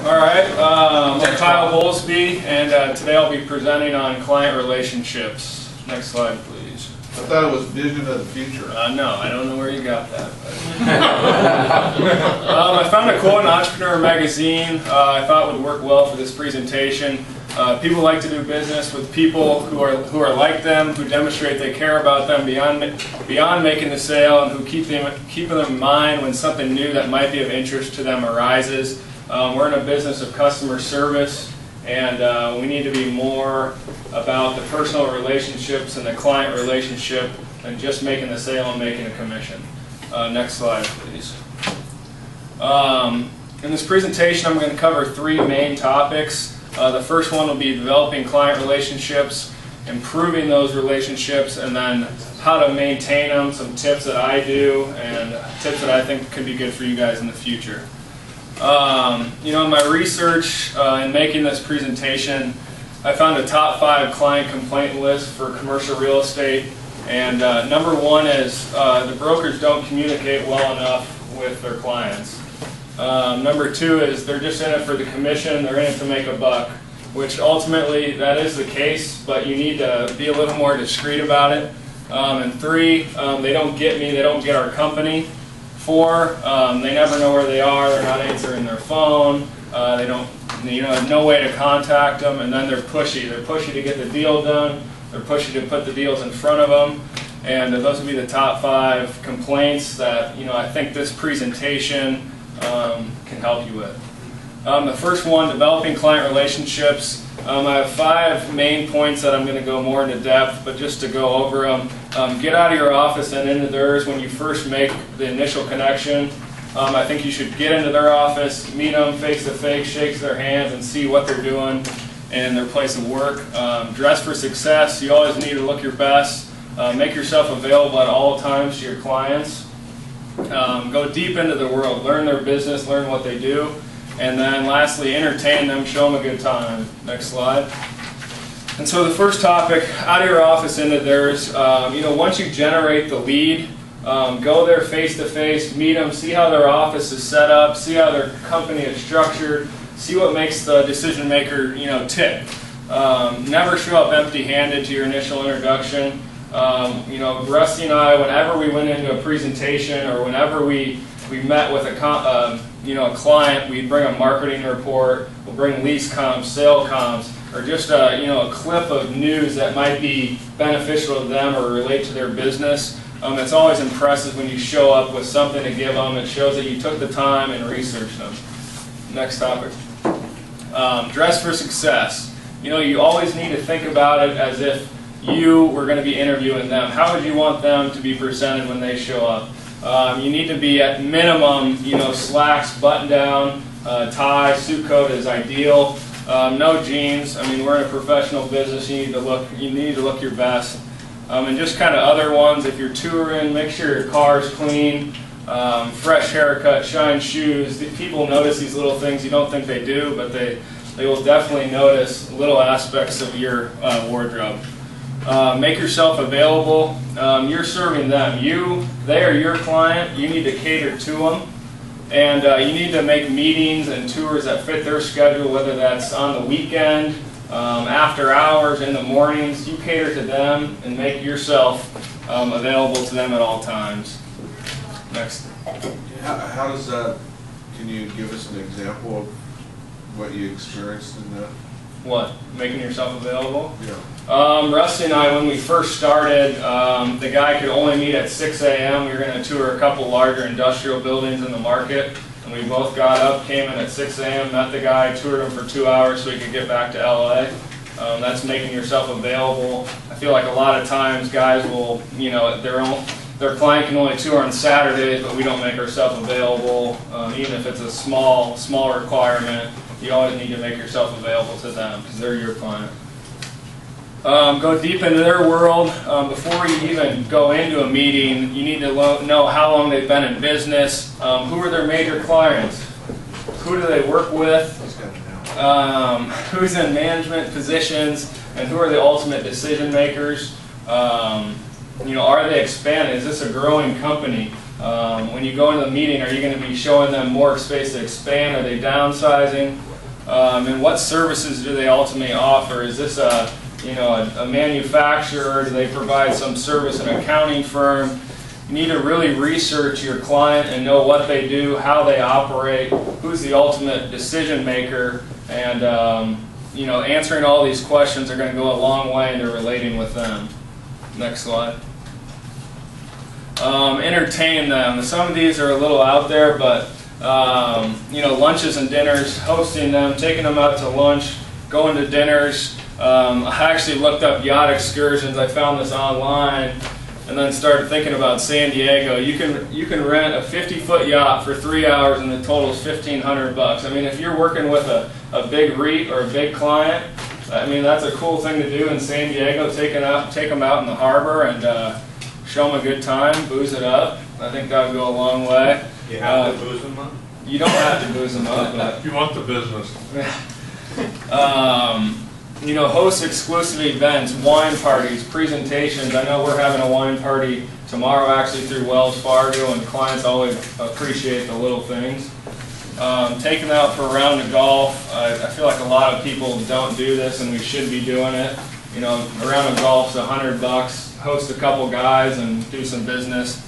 All right, I'm Kyle Bowlsby, and today I'll be presenting on client relationships. Next slide, please. I thought it was vision of the future. No, I don't know where you got that. I found a quote in Entrepreneur magazine I thought would work well for this presentation. People like to do business with people who are like them, who demonstrate they care about them beyond making the sale, and who keep them in mind when something new that might be of interest to them arises. We're in a business of customer service, and we need to be more about the personal relationships and the client relationship than just making the sale and making a commission. Next slide, please. In this presentation, I'm going to cover three main topics. The first one will be developing client relationships, improving those relationships, and then how to maintain them, some tips that I do, and tips that I think could be good for you guys in the future. In my research in making this presentation, I found a top 5 client complaint list for commercial real estate, and number 1 is the brokers don't communicate well enough with their clients. Number 2 is they're just in it for the commission, they're in it to make a buck, which ultimately that is the case, but you need to be a little more discreet about it. And 3, they don't get me, they don't get our company. 4, they never know where they are, they're not answering their phone, they don't, no way to contact them, and then they're pushy. They're pushy to get the deal done, they're pushy to put the deals in front of them, and those would be the top 5 complaints that I think this presentation can help you with. The first one, developing client relationships. I have 5 main points that I'm going to go more into depth, but just to go over them. Get out of your office and into theirs when you first make the initial connection. I think you should get into their office, meet them face to face, shake their hands, and see what they're doing in their place of work. Dress for success. You always need to look your best. Make yourself available at all times to your clients. Go deep into their world. Learn their business, learn what they do. And then lastly, entertain them, show them a good time. Next slide. And so the first topic, out of your office into theirs, once you generate the lead, go there face to face, meet them, see how their office is set up, see how their company is structured, see what makes the decision maker, tick. Never show up empty-handed to your initial introduction. Rusty and I, whenever we went into a presentation or whenever we met with a client, we'd bring a marketing report, we'll bring lease comps, sale comps, or just a clip of news that might be beneficial to them or relate to their business. It's always impressive when you show up with something to give them. It shows that you took the time and researched them. Next topic. Dress for success. You always need to think about it as if you were going to be interviewing them. How would you want them to be presented when they show up? You need to be at minimum, slacks, button down, tie, suit coat is ideal. No jeans. I mean, we're in a professional business. You need to look your best. And just kind of other ones. If you're touring, make sure your car's clean. Fresh haircut, shine shoes. People notice these little things. You don't think they do, but they will definitely notice little aspects of your wardrobe. Make yourself available. You're serving them. They are your client. You need to cater to them. And you need to make meetings and tours that fit their schedule, whether that's on the weekend, after hours, in the mornings. You cater to them and make yourself available to them at all times. Next. How does that, can you give us an example of what you experienced in that? What? Making yourself available? Yeah. Rusty and I, when we first started, the guy could only meet at 6 a.m. We were going to tour a couple larger industrial buildings in the market, and we both got up, came in at 6 a.m., met the guy, toured him for 2 hours so he could get back to LA. That's making yourself available. I feel like a lot of times guys will, their client can only tour on Saturdays, but we don't make ourselves available, even if it's a small requirement. You always need to make yourself available to them because they're your client. Go deep into their world. Before you even go into a meeting, you need to know how long they've been in business, who are their major clients, who do they work with, who's in management positions, and who are the ultimate decision makers. Are they expanding? Is this a growing company? When you go into the meeting, are you going to be showing them more space to expand? Are they downsizing? and what services do they ultimately offer? Is this a manufacturer? Do they provide some service, an accounting firm? You need to really research your client and know what they do, how they operate, who's the ultimate decision maker, and answering all these questions are going to go a long way into relating with them. Next slide. Entertain them. Some of these are a little out there, but lunches and dinners, hosting them, taking them out to lunch, going to dinners. I actually looked up yacht excursions. I found this online, and then started thinking about San Diego. You can rent a 50-foot yacht for 3 hours, and the total is $1,500. I mean, if you're working with a big REIT or a big client, I mean, that's a cool thing to do in San Diego. Take them out in the harbor and show them a good time, booze it up. I think that would go a long way. You have to booze them up? You don't have to booze them up, but If you want the business. Host exclusive events, wine parties, presentations. I know we're having a wine party tomorrow actually through Wells Fargo, and clients always appreciate the little things. Taking them out for a round of golf. I feel like a lot of people don't do this, and we should be doing it. A round of golf's $100. Host a couple guys and do some business.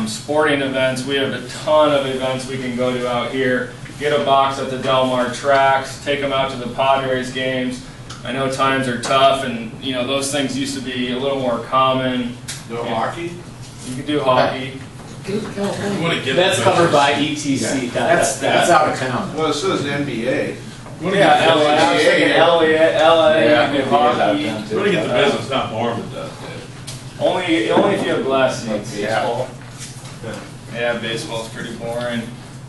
Sporting events. We have a ton of events we can go to out here. Get a box at the Del Mar tracks. Take them out to the Padres games. I know times are tough, and those things used to be a little more common. No hockey? You could do hockey. That's covered by ETC. That's out of town. Well, so is NBA. Yeah, LA, Yeah, you can do hockey. You want to get the business, not Mormon does, Dave. Only if you have glass seats. Baseball. Yeah, baseball's pretty boring.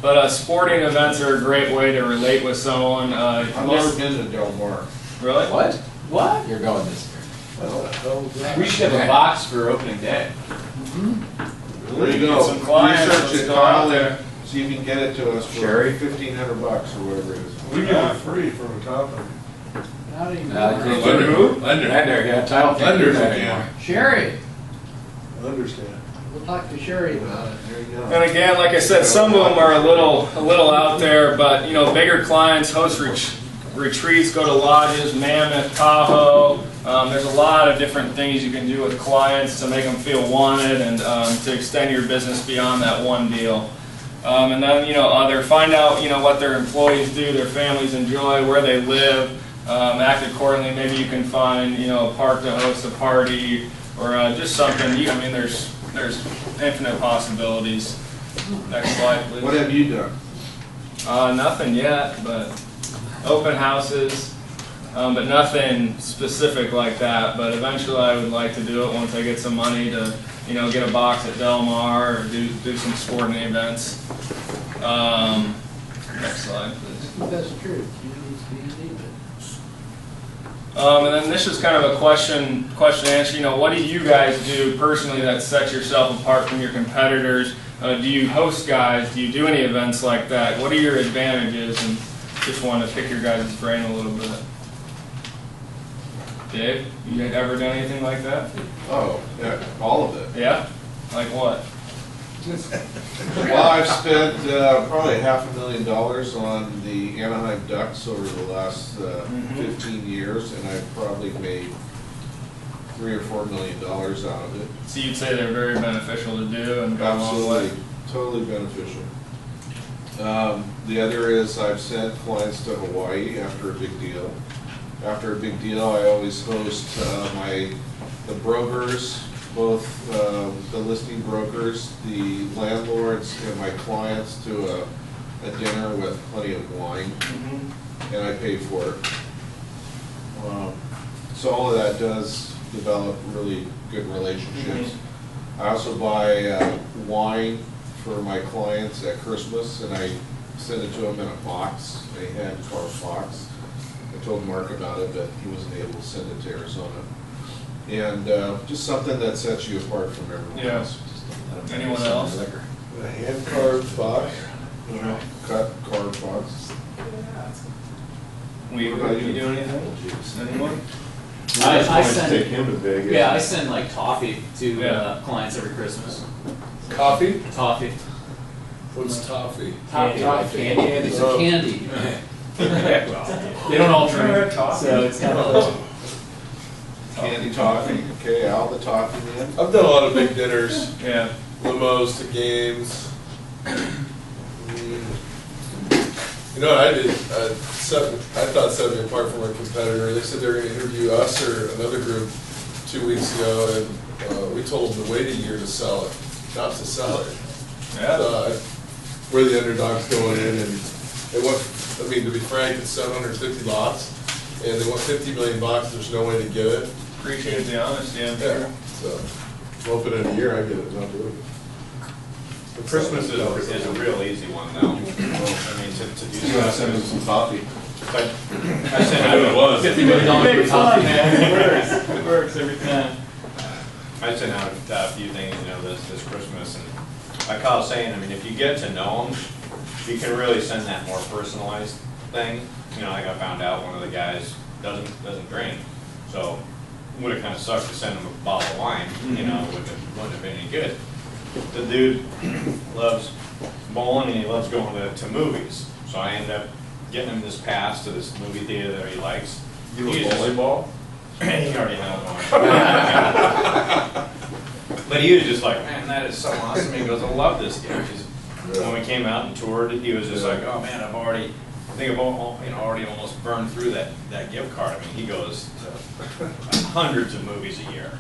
But sporting events are a great way to relate with someone. I've never been to Del Mar. Really? What? What? You're going this year. We should have a box for opening day. There you go. Some clients, Research let's it, go out Kyle, there. and see if you can get it to us for Sherry? $1,500 or whatever it is. We get it free from the company. Lender, yeah, title can't do Lenders that again. anymore. Sherry, I understand. we'll talk to Sherry about it. There you go. And again, like I said, some of them are a little out there, but bigger clients host retreats, go to lodges, Mammoth, Tahoe. There's a lot of different things you can do with clients to make them feel wanted and to extend your business beyond that one deal. And then find out what their employees do, their families enjoy, where they live. Act accordingly. Maybe you can find a park to host a party or just something. There's infinite possibilities. Next slide, please. What have you done? Nothing yet, but open houses, but nothing specific like that. But eventually, I would like to do it once I get some money to get a box at Del Mar or do some sporting events. Next slide, please. That's the truth. And then this is kind of a question answer. What do you guys do personally that sets yourself apart from your competitors? Do you host guys? Do you do any events like that? What are your advantages? And just want to pick your guys' brain a little bit. Dave, you ever done anything like that? Oh, yeah, all of it. Yeah? Like what? Well, I've spent probably $500,000 on the Anaheim Ducks over the last 15 years, and I've probably made $3 or $4 million out of it. So you'd say they're very beneficial to do and go a long way? Absolutely, totally beneficial. The other is I've sent clients to Hawaii after a big deal. After a big deal, I always host the brokers, both the listing brokers, the landlords, and my clients to a dinner with plenty of wine, and I pay for it. So all of that does develop really good relationships. I also buy wine for my clients at Christmas, and I send it to them in a box, a hand-carved box. I told Mark about it, but he wasn't able to send it to Arizona. And just something that sets you apart from everyone else. Anyone else? A hand-carved box, carved box. You do anything? Anyone? I send, take him to Vegas. yeah, I send like toffee to clients every Christmas. Coffee? Toffee. What's toffee? Toffee, like candy. It's a candy. They don't all drink, so it's kind of. Candy toffee, okay, all the toffee man. I've done a lot of big dinners, Yeah. limos to games. You know what I did? I thought set me apart from our competitor. They said they were going to interview us or another group 2 weeks ago, and we told them to wait a year to sell it, not to sell it. Yeah. We're the underdogs going in, and they want, I mean, to be frank, it's 750 lots, and they want 50 million bucks. There's no way to get it. Appreciate the honesty, I'm sure. So, open in a year, I get it, not do it. Christmas is a real easy one though. I mean, to do You want to send them some coffee? I sent out $50 million for coffee, man. It works. It works every time. I sent out a few things, you know, this Christmas, and like Kyle's saying, I mean, if you get to know them, you can really send that more personalized thing. You know, like I found out one of the guys doesn't drink, so it would have kind of sucked to send him a bottle of wine. You know, wouldn't have been any good. The dude loves bowling and he loves going to movies. So I ended up getting him this pass to this movie theater that he likes. You a volleyball? He already had one. But he was just like, man, that is so awesome. He goes, I love this game. When we came out and toured, he was just like, oh man, I think I've already almost burned through that gift card. I mean, he goes to hundreds of movies a year.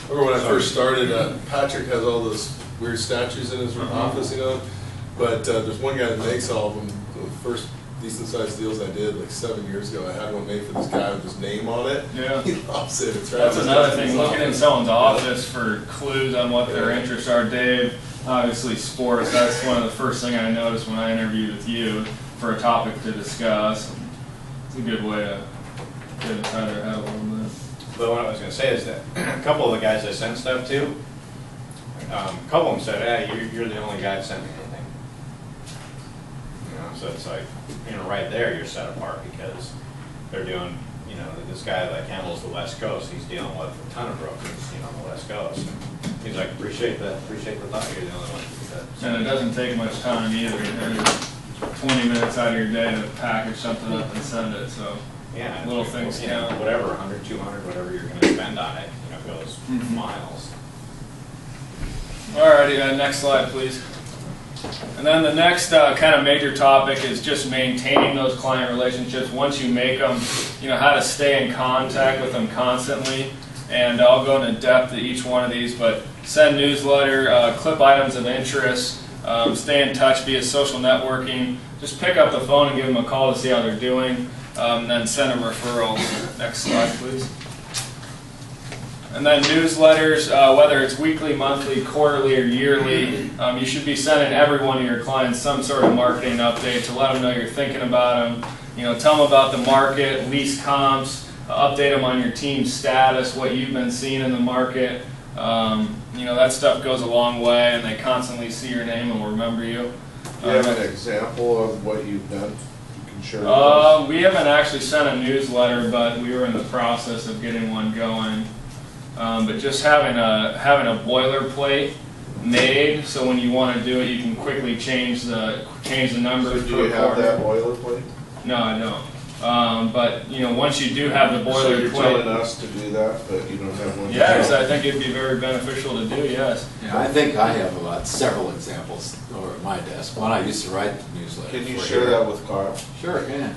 Remember when I first started, Patrick has all those weird statues in his office, you know, but there's one guy that makes all of them. The first decent sized deals I did like 7 years ago, I had one made for this guy with his name on it. Yeah. He loves it. It's That's another thing, looking in someone's office for clues on what their interests are. Dave, obviously sports, that's one of the first thing I noticed when I interviewed with you for a topic to discuss. It's a good way to get inside their head a little bit. But what I was going to say is that a couple of the guys I sent stuff to, a couple of them said, hey, you're the only guy that sent me anything. You know, so it's like, you know, right there you're set apart because they're doing, you know, this guy that handles the West Coast, he's dealing with a ton of brokers, you know, on the West Coast. He's like, appreciate the thought, you're the only one that. And it doesn't take much time either. There's 20 minutes out of your day to package something up and send it, so. Yeah, little things you know, count. whatever, 100, 200, whatever you're going to spend on it, you know, goes miles. Alrighty, next slide, please. And then the next kind of major topic is just maintaining those client relationships. Once you make them, you know, how to stay in contact with them constantly. And I'll go into depth to each one of these, but send newsletter, clip items of interest, stay in touch via social networking. Just pick up the phone and give them a call to see how they're doing. And then send them referrals. Next slide, please. And then newsletters, whether it's weekly, monthly, quarterly, or yearly, you should be sending every one of your clients some sort of marketing update to let them know you're thinking about them. You know, tell them about the market, lease comps, update them on your team's status, what you've been seeing in the market. You know, that stuff goes a long way, and they constantly see your name and will remember you. Do you have an example of what you've done? Sure. We haven't actually sent a newsletter, but we were in the process of getting one going. But just having a boilerplate made, so when you want to do it, you can quickly change the numbers. So do you have that boilerplate? No, I don't. But you know, once you do have the So you're telling boilerplate, us to do that, but you don't have one? yes, I think it'd be very beneficial to do. Yes. Yeah, I think I have about several examples over at my desk. One, I used to write the newsletter. Can you for share here. that with Carl? Sure, can.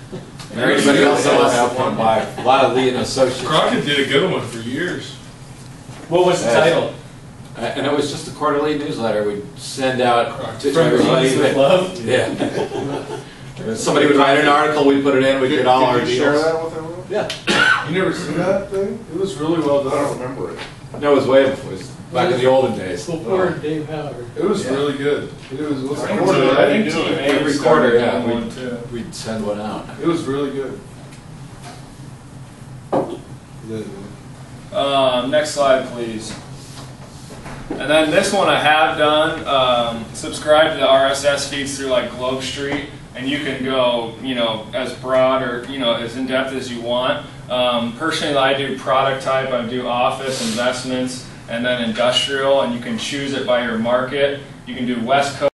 And anybody else that wants to come by, a lot of Lee and Associates. Crockett did a good one for years. What was the title? And it was just a quarterly newsletter we'd send out to From everybody. Friends with Love? Yeah. And somebody would write an article, we'd put it in, we'd get all our Can you share deals. that with everyone? Yeah. You never seen that thing? It was really well I don't done. remember it. No, it was way before, it was back in the olden days. Before Dave Howard. It was Yeah. really good. It was I think quarterly, I think right? Team A Every started quarter, yeah, doing one too. we'd send one out. It was really good. Next slide, please. And then this one I have done. Subscribe to the RSS feeds through like Globe Street, and you can go, you know, as broad or as in depth as you want. Personally, I do product type. I do office, investments, and then industrial, and you can choose it by your market. You can do West Coast.